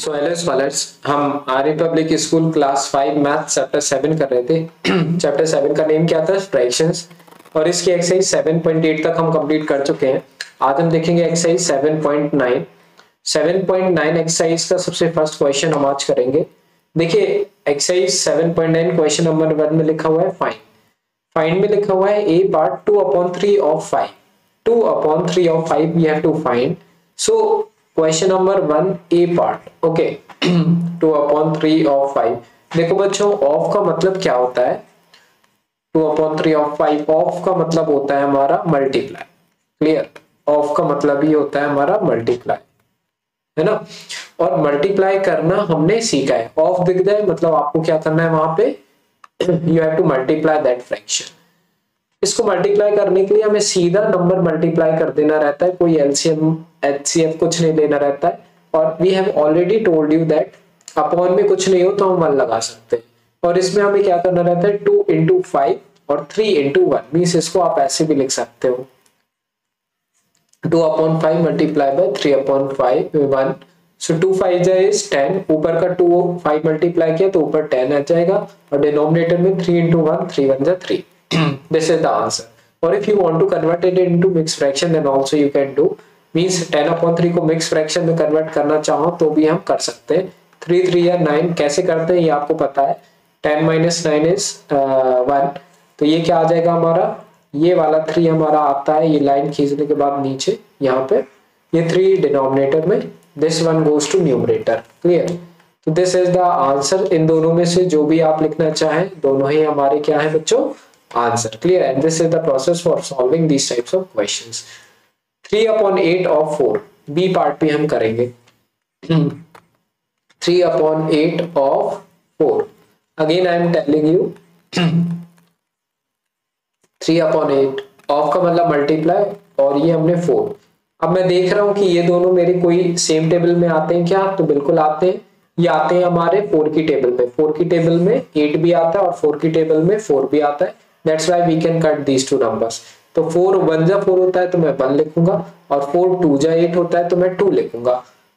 सो hello scholars, हम Arya Public School class 5 maths chapter 7 कर रहे थे। चैप्टर 7 का नेम क्या था? फ्रैक्शंस। और इसकी एक्सरसाइज 7.8 तक हम कंप्लीट कर चुके हैं। आज हम देखेंगे एक्सरसाइज 7.9। 7.9 एक्सरसाइज का सबसे फर्स्ट क्वेश्चन हम आज करेंगे। देखिए एक्सरसाइज 7.9 क्वेश्चन नंबर 1 में लिखा हुआ है फाइंड। फाइंड में लिखा हुआ है a part 2/3 of 5। 2/3 of 5 we have to find. So question number 1 A part. Okay 2/3 of 5। देखो बच्चों, ऑफ का मतलब क्या होता है? 2/3 ऑफ 5, ऑफ का मतलब होता है हमारा मल्टीप्लाई। क्लियर? ऑफ का मतलब ही होता है हमारा मल्टीप्लाई, है ना। और मल्टीप्लाई करना हमने सीखा है। ऑफ दिख जाए मतलब आपको क्या करना है वहां पे, you have to multiply that fraction. इसको मल्टीप्लाई करने के लिए हमें सीधा नंबर मल्टीप्लाई कर देना रहता है, कोई एलसीएम एचसीएफ कुछ नहीं लेना रहता है। और we have already told you that upon में कुछ नहीं हो तो हम 1 लगा सकते हैं। और इसमें हमें क्या करना रहता है, 2 into 5 और 3 into 1 मीन्स इसको आप ऐसे भी लिख सकते हो, 2/5 मल्टीप्लाई बाय 3/5 1। सो 2 5 is 10, ऊपर का 2 5 मल्टीप्लाई किया तो ऊपर 10 आ जाएगा और डिनोमिनेटर में 3 into 1 3 1 3। This is the answer. Or if you want to convert it into mixed fraction then also you can do. Means 10/3 को mixed fraction में convert करना चाहो तो भी हम कर सकते हैं। 3 3 या 9 कैसे करते हैं ये आपको पता है। 10 minus 9 is 1। तो ये क्या आ जाएगा हमारा, ये वाला 3 हमारा आता है, ये लाइन खींचने के बाद नीचे यहाँ पे ये 3 डिनोमिनेटर में, this one goes to numerator। Clear? तो दिस इज द आंसर। इन दोनों में से जो भी आप लिखना चाहें, दोनों ही हमारे क्या है बच्चों, answer. Clear? And this is the process for solving this types of questions. 3/8 of 4 B part भी हम करेंगे। 3/8 of 4 again I am telling you 3/8 of का मतलब मल्टीप्लाई और ये हमने 4। अब मैं देख रहा हूं कि ये दोनों मेरे कोई सेम टेबल में आते हैं क्या? तो बिल्कुल आते हैं। ये आते हैं हमारे 4 की टेबल में। 4 की टेबल में 8 भी आता है और 4 की टेबल में 4 भी आता है। That's why we can cut these two numbers। तो 4 1 जा 4 होता है तो मैं 1 लिखूंगा और 4 2 जा 8 होता है तो मैं 2 लिखूंगा।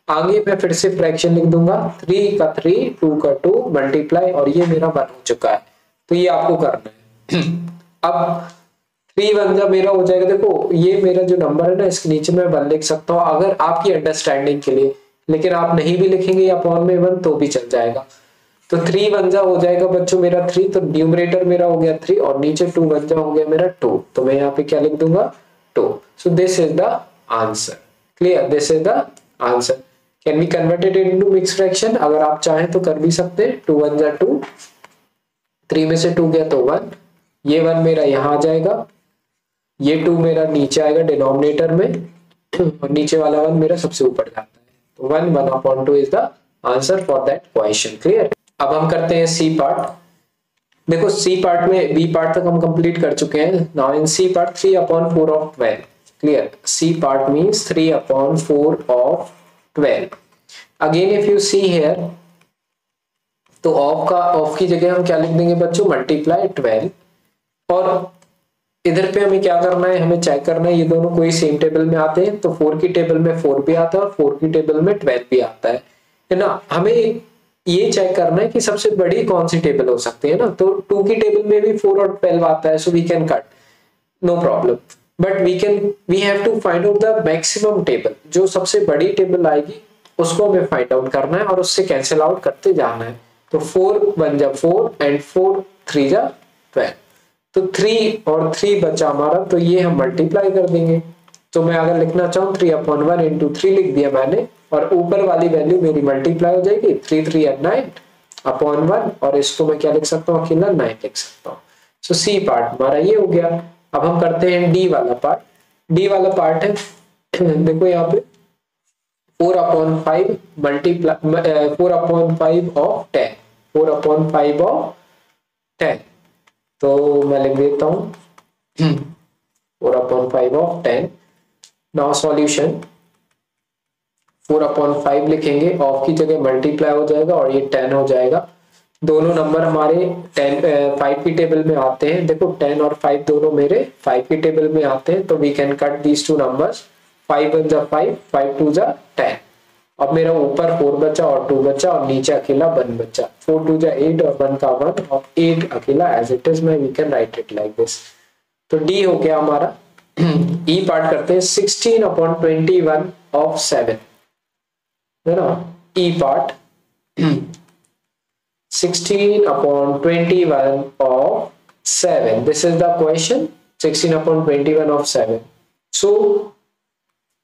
आगे मैं फिर से फ्रैक्शन लिख दूंगा, 3 का 3 2 का 2 मल्टीप्लाई और ये मेरा 1 हो चुका है। तो ये आपको करना है। अब 3 1 जा मेरा हो जाएगा। देखो ये मेरा जो नंबर है ना, इसके नीचे मैं 1 लिख सकता हूँ अगर आपकी अंडरस्टैंडिंग के लिए, लेकिन आप नहीं भी लिखेंगे अपॉन में 1 तो भी चल जाएगा। तो 3 1 जा हो जाएगा बच्चों मेरा 3, तो न्यूमरेटर मेरा हो गया 3 और नीचे 2 1 जा हो गया मेरा 2, तो मैं यहाँ पे क्या लिख दूंगा 2। सो this is the answer. Clear? This is the answer. Can be converted into mix fraction, अगर आप चाहें तो कर भी सकते हैं। 2 1 जा 2, 3 में से 2 गया तो 1, ये 1 मेरा यहाँ आ जाएगा, ये 2 मेरा नीचे आएगा डिनोमिनेटर में और नीचे वाला 1 मेरा सबसे ऊपर जाता है। तो 1 1/2 is the answer for that question. Clear? अब हम करते हैं सी पार्ट। देखो सी पार्ट में बी पार्ट तक हम कंप्लीट कर चुके हैं। Now in C part 3/4 of 12। Clear? C part means 3/4 of 12। Again if you see here, तो ऑफ की जगह हम क्या लिख देंगे बच्चों, मल्टीप्लाई 12। और इधर पे हमें क्या करना है, हमें चेक करना है ये दोनों कोई सेम टेबल में आते हैं। तो 4 की टेबल में 4 भी आता है और 4 की टेबल में 12 भी आता है ना। हमें ये चेक करना है कि सबसे बड़ी कौन सी टेबल हो सकती है ना। तो 2 की टेबल में भी 4 और 12 आता है, so we can cut, no problem. But we have to find out the maximum table. जो सबसे बड़ी टेबल आएगी उसको हमें फाइंड आउट करना है और उससे कैंसिल आउट करते जाना है। तो 4 1 जा 4 एंड 4 3 जा 12। तो 3 और 3 बचा हमारा, तो ये हम मल्टीप्लाई कर देंगे। तो मैं अगर लिखना चाहूँ 3/1 into 3 लिख दिया मैंने और ऊपर वाली वैल्यू मेरी मल्टीप्लाई हो जाएगी 3 3 and 9/1 और इसको मैं क्या लिख सकता हूँ, अकेला 9 लिख सकता हूँ। सो सी पार्ट हमारा ये हो गया। अब हम करते हैं डी वाला पार्ट। डी वाला पार्ट है, देखो यहाँ पे 4/5 मल्टीप्लाई 4/5 ऑफ 10, 4/5 ऑफ 10। तो मैं लिख देता हूँ 4/5 ऑफ 10। नाउ सॉल्यूशन 4/5 लिखेंगे, ऑफ की जगह मल्टीप्लाई हो जाएगा और ये 10 हो जाएगा। दोनों नंबर हमारे 5 की टेबल में आते हैं। देखो 10 और 5 दोनों मेरे 5 की टेबल में आते हैं, तो we can cut these two numbers. 5 1 जा 5, 5 2 जा 10। अब मेरा ऊपर 4 बचा और 2 बचा और नीचे अकेला 1 बचा। 4 2 जा 8 और 1 का 1 और 8 अकेला एज इट इज, मैं we can write it like this. तो डी हो गया हमारा। ई पार्ट करते हैं 16/21 ऑफ 7, है ना। ई part 16/21 of 7. This is the question, 16/21 of 7. So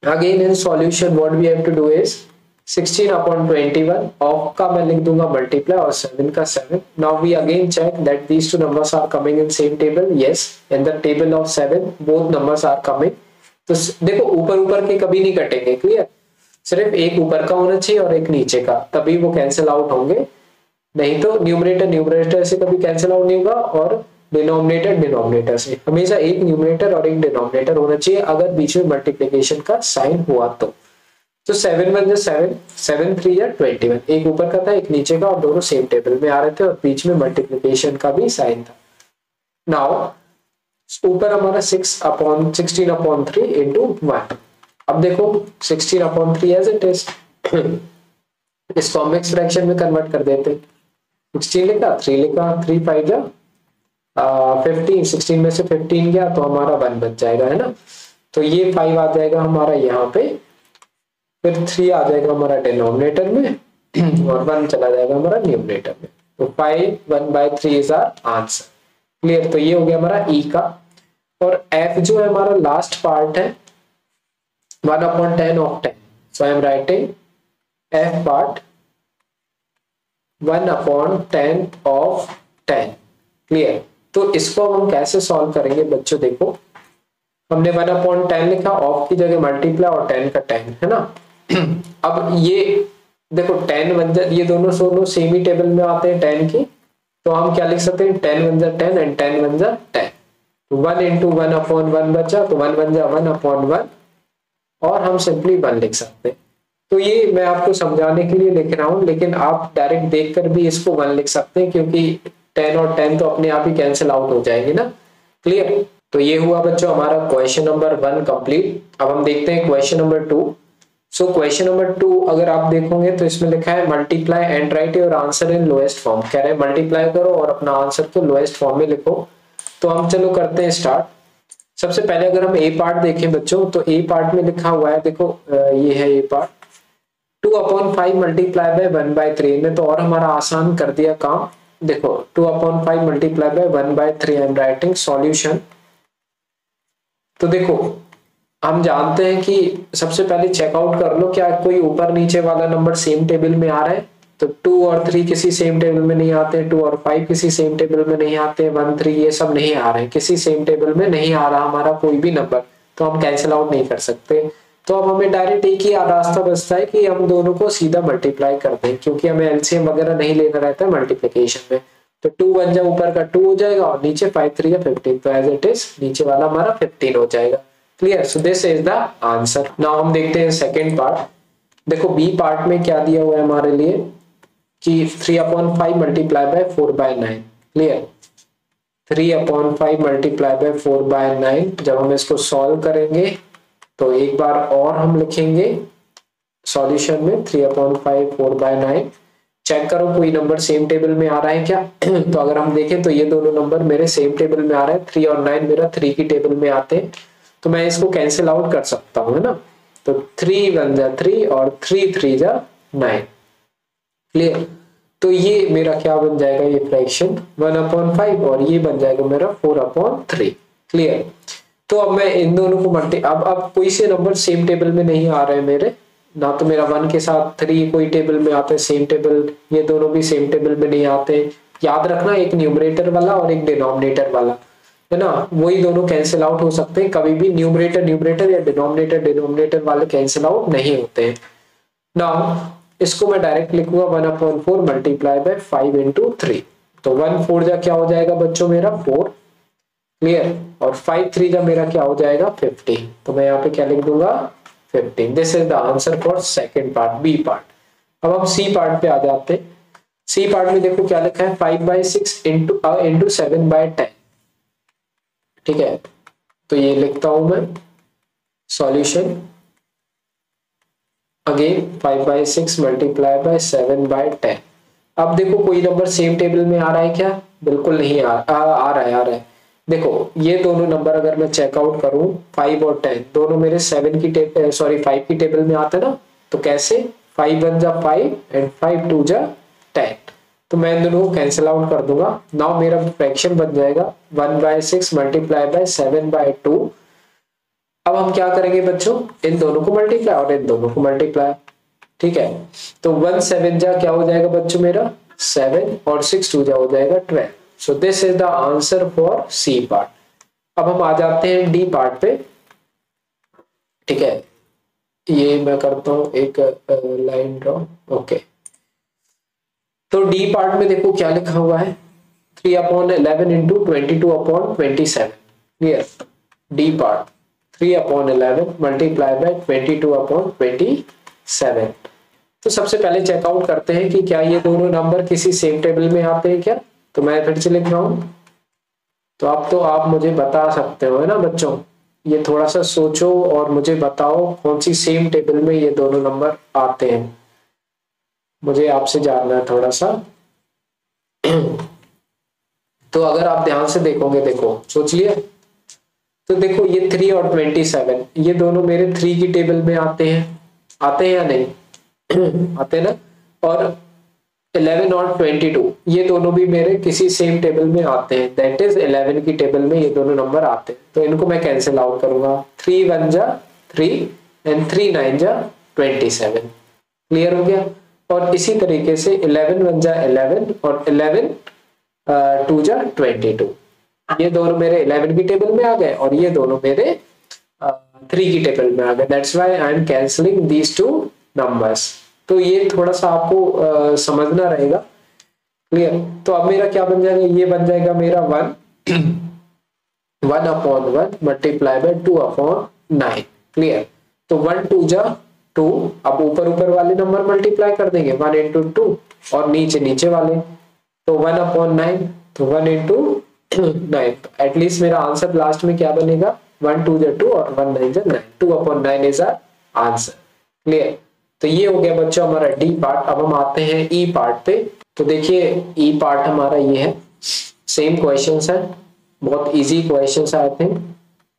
again in solution what we have to do is 16/21 of का मैं लिख दूंगा multiply और 7 का 7. Now we again check that these two numbers are coming in same table. Yes, in the table of 7 both numbers are coming. तो देखो ऊपर ऊपर के कभी नहीं कटेंगे, क्लियर। सिर्फ एक ऊपर का होना चाहिए और एक नीचे का, तभी वो कैंसिल आउट होंगे, नहीं तो न्यूमरेटर न्यूमरेटर से कभी कैंसिल आउट नहीं होगा और डिनोमिनेटर डिनोमिनेटर से। हमेशा एक न्यूमरेटर और एक डिनोमिनेटर होना चाहिए अगर बीच में मल्टीप्लिकेशन का साइन हुआ तो 7 1 7, 7 3 या 21, एक ऊपर का था एक नीचे का और दोनों सेम टेबल में आ रहे थे और बीच में मल्टीप्लिकेशन का भी साइन था। नाउ ऊपर हमारा 16/3 इंटू 1। अब देखो 16/3 एज इट इज, इसको हम एक्सप्रेशन में कन्वर्ट कर देते हैं। 16 लिखा 3 लिखा, 3 5 जा 15, 16 में से 15 गया तो हमारा 1 बच जाएगा, है ना। तो ये 5 आ जाएगा हमारा यहाँ पे, फिर 3 आ जाएगा हमारा डिनोमिनेटर में और 1 चला जाएगा हमारा न्यूमरेटर में। तो 5 1/3 इज आवर आंसर, क्लियर। तो ये हो गया हमारा ई का। और एफ जो है हमारा लास्ट पार्ट है 1/10 of 10, so I am writing F part 1/10 of 10, clear. तो इसको हम कैसे सॉल्व करेंगे बच्चों, देखो हमने 1/10 लिखा, ऑफ की जगह मल्टीप्लाई और 10 का 10, है ना। अब ये देखो 10 1 ये दोनों सेम ही टेबल में आते हैं 10 की, तो हम क्या लिख सकते हैं 10 1 10 एंड 10 1 10। तो 1 into 1/1 बचा, तो 1 1 1/1 और हम सिंपली 1 लिख सकते हैं। तो ये मैं आपको समझाने के लिए लिख रहा हूं, लेकिन आप डायरेक्ट देखकर भी इसको 1 लिख सकते हैं क्योंकि 10 और 10 तो अपने आप ही कैंसिल आउट हो जाएंगे ना, क्लियर। तो ये हुआ बच्चों हमारा क्वेश्चन नंबर 1 कंप्लीट। अब हम देखते हैं question number 2। So question number 2 अगर आप देखोगे तो इसमें लिखा है multiply and right your answer in lowest form. कह रहे हैं मल्टीप्लाई करो और अपना आंसर को लोएस्ट फॉर्म में लिखो। तो हम चलो करते हैं स्टार्ट। सबसे पहले अगर हम ए पार्ट देखें बच्चों, तो ए पार्ट में लिखा हुआ है, देखो ये है ए पार्ट 2/5 मल्टीप्लाई बाय 1/3 में, तो और हमारा आसान कर दिया काम। देखो 2/5 multiply by 1/3 I am writing solution. तो देखो हम जानते हैं कि सबसे पहले चेकआउट कर लो क्या कोई ऊपर नीचे वाला नंबर सेम टेबल में आ रहा है। तो 2 और 3 किसी सेम टेबल में नहीं आते, 2 और 5 किसी सेम टेबल में नहीं आते, 1 3 ये सब नहीं आ रहे हैं, किसी सेम टेबल में नहीं आ रहा हमारा कोई भी नंबर, तो हम कैंसिल आउट नहीं कर सकते। तो अब हमें डायरेक्ट एक ही रास्ता बचता है कि हम दोनों को सीधा मल्टीप्लाई कर दें, क्योंकि हमें एलसीएम वगैरह नहीं लेना रहता है मल्टीप्लिकेशन में। तो 2 1 जा ऊपर का 2 हो जाएगा और नीचे 5 3 या 15, तो एज इट इज नीचे वाला हमारा 15 हो जाएगा, clear. So this is the answer. Now हम देखते हैं सेकंड पार्ट। देखो बी पार्ट में क्या दिया हुआ है हमारे लिए कि 3/5 multiply by 4/9, clear. 3/5 multiply by 4/9। जब हम इसको सॉल्व करेंगे तो एक बार और हम लिखेंगे सॉल्यूशन में 3/5 4/9। चेक करो कोई नंबर सेम टेबल में आ रहा है क्या। तो अगर हम देखें तो ये दोनों नंबर मेरे सेम टेबल में आ रहे हैं, 3 और 9 मेरा 3 की टेबल में आते हैं, तो मैं इसको कैंसिल आउट कर सकता हूँ, है ना। तो 3 1 जा 3 और 3 3 जा 9, क्लियर। तो ये मेरा क्या बन जाएगा, ये फ्रैक्शन 1/5 और ये बन जाएगा मेरा 4/3, क्लियर। तो अब मैं इन दोनों को अब कोई से नंबर सेम टेबल में नहीं आ रहे हैं मेरे, ना तो मेरा 1 के साथ 3 कोई टेबल में आते हैं सेम टेबल, ये दोनों भी सेम टेबल में नहीं आते। याद रखना एक न्यूमरेटर वाला और एक डिनोमिनेटर वाला, है ना, वही दोनों कैंसिल आउट हो सकते हैं। कभी भी न्यूमरेटर न्यूमरेटर या डिनोमिनेटर डिनोमिनेटर वाले कैंसिल आउट नहीं होते हैं। नाउ इसको मैं डायरेक्ट लिखूंगा 1/4 मल्टीप्लाई बाय 5 into 3। तो 1 4 जा क्या हो जाएगा बच्चों मेरा 4, क्लियर। और 5 3 जा मेरा क्या हो जाएगा 15। तो मैं यहाँ पे क्या लिख दूंगा 15। This is the answer for second part, B part. अब हम सी पार्ट पे आ जाते हैं। सी पार्ट में देखो क्या लिखा है 5/6 into 7/10, ठीक है। तो ये लिखता हूं मैं सॉल्यूशन। Again 5/6 multiply by 7/10। अब देखो कोई नंबर सेम टेबल में आ रहा है क्या? बिल्कुल नहीं आ रहा है। देखो ये दोनों नंबर अगर मैं चेकआउट करूं 5 और 10 दोनों मेरे 7 की 5 की टेबल में आते ना। तो कैसे? 5 1 जा 5 एंड 5 2 जा 10। तो मैं इन दोनों को कैंसिल आउट कर दूंगा। नाउ मेरा फ्रैक्शन बन जाएगा 1/6 मल्टीप्लाई बाय 7/2। अब हम क्या करेंगे बच्चों? इन दोनों को मल्टीप्लाई और इन दोनों को मल्टीप्लाई। ठीक है, तो 1 7 जा क्या हो जाएगा बच्चों मेरा 7 और 6 2 जा हो जाएगा 12। So this is the answer for C part. अब हम आ जाते हैं डी पार्ट पे। ठीक है, ये मैं करता हूं एक लाइन ड्रॉ। ओके, तो डी पार्ट में देखो क्या लिखा हुआ है 3/11 into 22/27। Clear? D part 3/11 multiply by 22/27। तो सबसे पहले चेकआउट करते हैं कि क्या ये दोनों नंबर किसी सेम टेबल में आते हैं क्या। तो मैं फिर से लिख रहा हूं। तो आप मुझे बता सकते हो है ना बच्चों, ये थोड़ा सा सोचो और मुझे बताओ कौन सी सेम टेबल में ये दोनों नंबर आते हैं। मुझे आपसे जानना है थोड़ा सा। तो अगर आप ध्यान से देखोगे, देखो सोच लिया। तो देखो ये 3 और 27 ये दोनों मेरे 3 की टेबल में आते हैं या नहीं? आते ना। और 11 और 22 ये दोनों भी मेरे किसी सेम टेबल में आते हैं, दैट इज 11 की टेबल में ये दोनों नंबर आते हैं। तो इनको मैं कैंसिल आउट करूंगा। 3 1 जा 3 एंड 3 9 जा 27। क्लियर हो गया? और इसी तरीके से 11 1 जा 11 और 11 2 जा 22 ये दोनों मेरे 11 की टेबल में आ गए और ये दोनों मेरे 3 की टेबल में आ गए। That's why I am cancelling these two numbers. तो ये थोड़ा सा आपको समझना रहेगा। क्लियर? तो अब मेरा क्या बन जाएगा? ये बन जाएगा मेरा 1/1 मल्टीप्लाई बाय 2/9। क्लियर? तो 1 2 जा 2। अब ऊपर वाले नंबर मल्टीप्लाई कर देंगे 1 इंटू 2 और नीचे वाले। तो 1/9 तो 1 इंटू 9। एटलीस्ट मेरा आंसर लास्ट में क्या बनेगा 1 2 जा 2 और 1 9 जा 9। 2/9 इज आवर आंसर। क्लियर? तो ये हो गया बच्चों हमारा डी पार्ट। अब हम आते हैं ई पार्ट पे। तो देखिए ई पार्ट हमारा ये है। सेम क्वेश्चंस है, बहुत इजी क्वेश्चंस आए थे।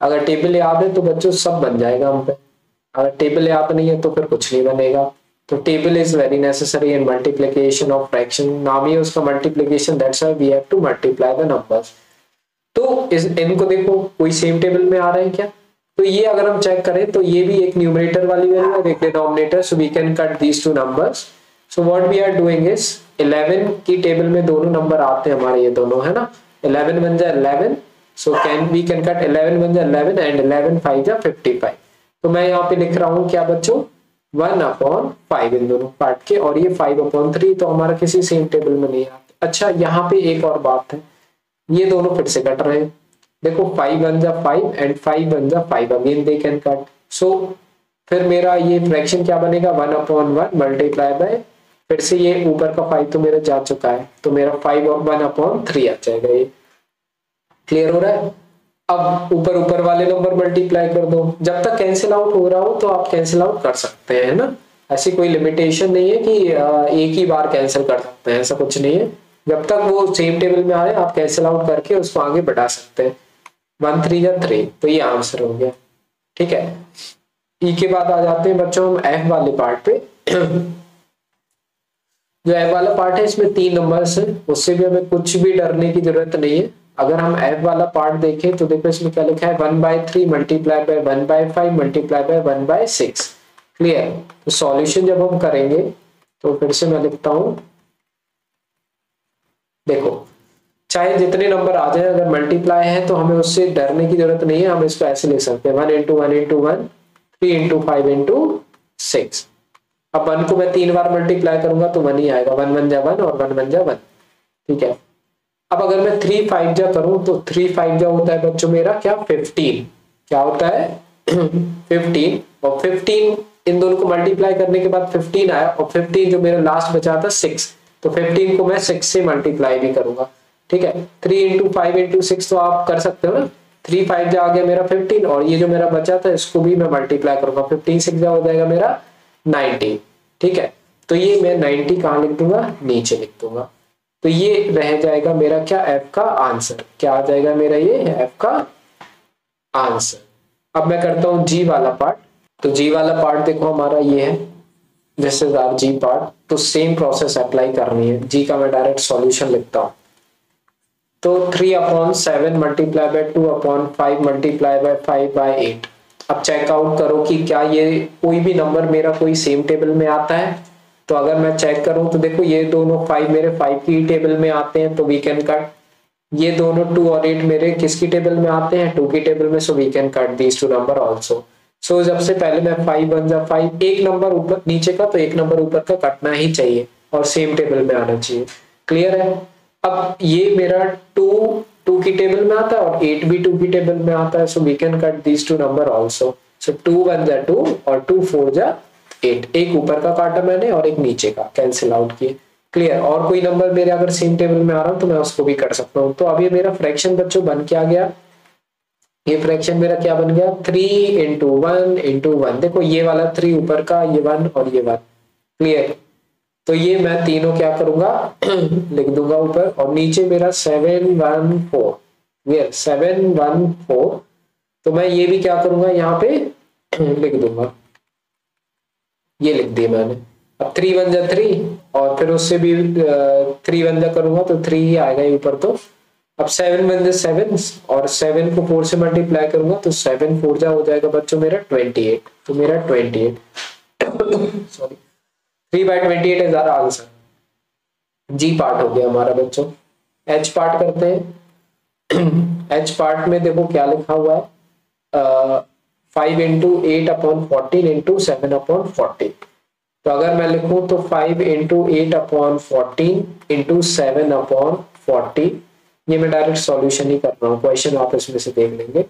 अगर टेबल याद है तो बच्चों सब बन जाएगा हम पे। अगर टेबल याद नहीं है तो फिर कुछ नहीं बनेगा। तो table is very necessary in multiplication of fraction. नाम ही उसका multiplication, that's why we have to multiply the numbers. तो इनको देखो कोई सेम टेबल में आ रहे हैं क्या? तो ये अगर हम चेक करें तो ये भी एक न्यूमरेटर वाली वैल्यू है, एक denominator. So we can cut these two numbers. So what we are doing is 11 की टेबल में दोनों नंबर आते हैं हमारे, ये दोनों है ना। 11 1 जा 11। सो वी कैन कट 11 1 जा 11 एंड 11 5 जा 55। तो मैं यहाँ पे लिख रहा हूँ क्या बच्चों 1/5 इन दोनों पार्ट के, और ये 5/3 तो हमारा किसी सेम टेबल में नहीं आते। अच्छा यहाँ पे एक और बात है, ये दोनों फिर से कट रहे हैं। देखो 5 1 जा 5 एंड 5 1 जा 5 अगेन दे कैन कट। सो फिर मेरा ये फ्रैक्शन क्या बनेगा 1/1 मल्टीप्लाई बाय, फिर से ये ऊपर का 5 तो मेरा जा चुका है, तो मेरा 5 और 1/3 आ जाएगा। ये क्लियर हो रहा है? अब ऊपर वाले नंबर मल्टीप्लाई कर दो। जब तक कैंसिल आउट हो रहा हो तो आप कैंसिल आउट कर सकते हैं ना, ऐसी कोई लिमिटेशन नहीं है कि एक ही बार कैंसिल कर सकते हैं, ऐसा कुछ नहीं है। जब तक वो सेम टेबल में आ रहे हैं आप कैंसिल आउट करके उसको आगे बढ़ा सकते हैं। 1 3 जा 3, तो ये आंसर हो गया। ठीक है, ई के बाद आ जाते हैं बच्चों हम एफ वाले पार्ट पे। जो एफ वाला पार्ट है इसमें 3 नंबर्स है, उससे भी हमें कुछ भी डरने की जरूरत नहीं है। अगर हम एफ वाला पार्ट देखें तो देखो इसमें क्या लिखा है 1/3 multiply by 1/5 multiply by 1/6। Clear? तो सॉल्यूशन जब हम करेंगे तो फिर से मैं लिखता हूं, देखो चाहे जितने नंबर आ जाए अगर मल्टीप्लाई है तो हमें उससे डरने की जरूरत नहीं है। हम इसको ऐसे लिख सकते हैं 1 × 1 × 1 3 × 5 × 6। अब 1 को मैं 3 बार मल्टीप्लाई करूंगा तो 1 ही आएगा। 1 1 जा 1 और 1 1 जा 1। ठीक है, अब अगर मैं 3 5 जा करूं तो 3 5 जा होता है बच्चों मेरा क्या 15। क्या होता है 15, और 15 इन दोनों को मल्टीप्लाई करने के बाद 15 आया, और 15 जो मेरा लास्ट बचा था 6, तो 15 को मैं 6 से मल्टीप्लाई भी करूंगा। ठीक है, 3 × 5 × 6 तो आप कर सकते हो ना। 3 5 जा आ गया मेरा 15, और ये जो मेरा बचा था इसको भी मैं मल्टीप्लाई करूंगा। 15 6 जा हो जाएगा मेरा 90, ठीक है। तो ये मैं 90 कहाँ लिख दूंगा, नीचे लिख दूंगा। तो ये रह जाएगा मेरा क्या, एफ का आंसर। क्या आ जाएगा मेरा, ये एफ का आंसर। अब मैं करता हूं जी वाला पार्ट। तो जी वाला पार्ट देखो हमारा ये है, this is our G part. तो सेम प्रोसेस अप्लाई करनी है। जी का मैं डायरेक्ट सॉल्यूशन लिखता हूं। तो 3/7 मल्टीप्लाई बाय 2/5 मल्टीप्लाई बाय 5/8। अब चेकआउट करो कि क्या ये कोई भी नंबर मेरा कोई सेम टेबल में आता है। तो अगर मैं चेक करूं तो देखो ये दोनों 5 मेरे 5 की टेबल में आते हैं, तो वी कैन कट। ये दोनों 2 और 8 मेरे किसकी टेबल में आते हैं, 2 की टेबल में, so we can cut these 2 number also. So जब से पहले मैं 5 1 जा 5, एक नंबर ऊपर नीचे का तो एक नंबर ऊपर का कटना ही चाहिए और सेम टेबल में आना चाहिए। क्लियर है। अब ये मेरा 2 की टेबल में आता है और 8 भी 2 की टेबल में आता है, so we can cut these 2 number also. So 2 1 जा 2 और 2 4 जा 8। एक ऊपर का काटा मैंने और एक नीचे का, कैंसिल आउट किए। क्लियर। और कोई नंबर मेरे अगर सेम टेबल में आ रहा हूं तो मैं उसको भी कर सकता हूं। तो अब ये मेरा फ्रैक्शन बच्चों बन के आ गया। ये फ्रैक्शन मेरा क्या बन गया, 3 × 1 × 1। देखो ये वाला 3 ऊपर का, ये 1 और ये 1। क्लियर। तो ये मैं तीनों क्या करूंगा लिख दूंगा ऊपर, और नीचे मेरा 7 1 4। क्लियर, 7 1 4। तो मैं ये भी क्या करूंगा यहाँ पे लिख दूंगा, ये लिख दिया मैंने। अब 3 1 जा 3 और फिर उससे भी 3 1 जा करूंगा तो 3 ही आएगा ये ऊपर। तो अब 7 1 जा 7 और 7 को 4 से मल्टीप्लाई करूंगा तो 7 4 जा हो जाएगा बच्चों मेरा 28। तो मेरा 28 sorry 3/28 is our answer. G part हो गया हमारा बच्चों। एच पार्ट करते हैं। एच पार्ट में देखो क्या लिखा हुआ है, 5 × 8/14 × 7/14। तो अगर मैं लिखूं तो 5 × 8/14 × 7/14, ये मैं डायरेक्ट सॉल्यूशन ही कर रहा हूँ, क्वेश्चन आप इसमें से देख लेंगे।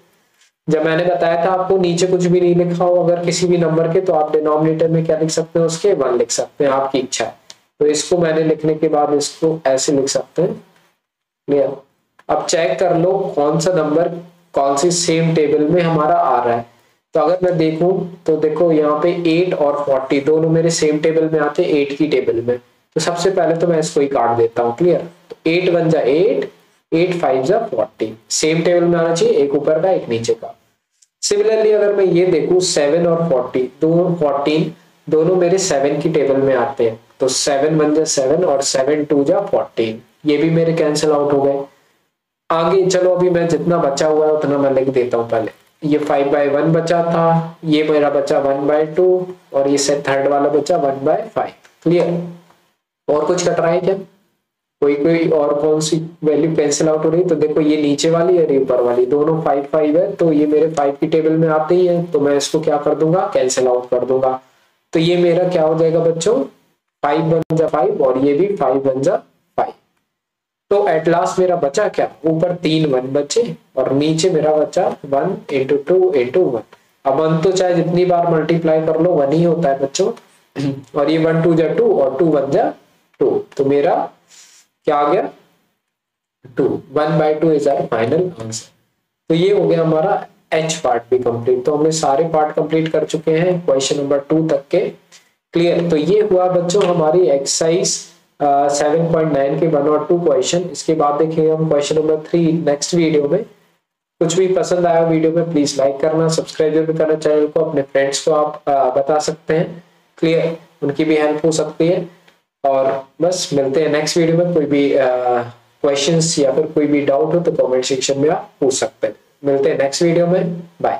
जब मैंने बताया था आपको नीचे कुछ भी नहीं लिखा हो अगर किसी भी नंबर के, तो आप डिनोमिनेटर में क्या लिख सकते हैं, उसके 1 लिख सकते हैं, आपकी इच्छा है। तो इसको मैंने लिखने के बाद इसको ऐसे लिख सकते हैं। क्लियर। अब चेक कर लो कौन सा नंबर कौन सी सेम टेबल में हमारा आ रहा है। तो अगर मैं देखूं तो देखो यहाँ पे 8 और 40 दोनों मेरे सेम टेबल में आते हैं, 8 की टेबल में। तो सबसे पहले तो मैं इसको ही काट देता हूँ। क्लियर। तो 8 1 जा 8, 8 5 जा 40, सेम टेबल में आना चाहिए, एक ऊपर का एक नीचे का। सिमिलरली अगर मैं ये देखूं 7 और 40 दोनों 14 दोनों मेरे 7 की टेबल में आते हैं। तो 7 1 जा 7 और 7 2 जा 14, ये भी मेरे कैंसिल आउट हो गए। आगे चलो अभी मैं जितना बचा हुआ है उतना मैं लिख देता हूँ। पहले ये 5/1 बचा था, ये मेरा बचा 1/2 और ये से थर्ड वाला बचा 1/5। क्लियर। और कुछ कट रहा है क्या, कोई और कौन सी वैल्यू कैंसिल आउट हो रही है। तो देखो ये नीचे वाली और ये ऊपर वाली दोनों 5 5 है, तो ये मेरे 5 की टेबल में आते ही है, तो मैं इसको क्या कर दूंगा, कैंसिल आउट कर दूंगा। तो ये मेरा क्या हो जाएगा बच्चों, 5 1 जा 5 और ये भी 5 1 जा 5। तो एट लास्ट मेरा बचा क्या, ऊपर 3 1 बचे और नीचे मेरा बचा 1 × 2 × 1। अब 1 तो चाहे जितनी बार मल्टीप्लाई कर लो 1 ही होता है बच्चों, और ये 1 2 जा 2 और 2 1 जा 2। तो मेरा क्या आ गया 2, 1/2 इज आवर फाइनल आंसर। तो ये हो गया हमारा एच पार्ट भी कंप्लीट। तो हमने सारे पार्ट कंप्लीट कर चुके हैं क्वेश्चन नंबर 2 तक के। क्लियर। तो ये हुआ बच्चों हमारी एक्सरसाइज 7.9 के 1 और 2 क्वेश्चन। इसके बाद देखेंगे हम क्वेश्चन नंबर 3 नेक्स्ट वीडियो में। कुछ भी पसंद आया वीडियो में प्लीज लाइक करना, सब्सक्राइब जरूर करना चैनल को, अपने फ्रेंड्स को आप बता सकते हैं। क्लियर, उनकी भी हेल्प हो सकती है। और बस मिलते हैं नेक्स्ट वीडियो में। कोई भी क्वेश्चंस या फिर कोई भी डाउट हो तो कमेंट सेक्शन में आप पूछ सकते हैं। मिलते हैं नेक्स्ट वीडियो में। बाय।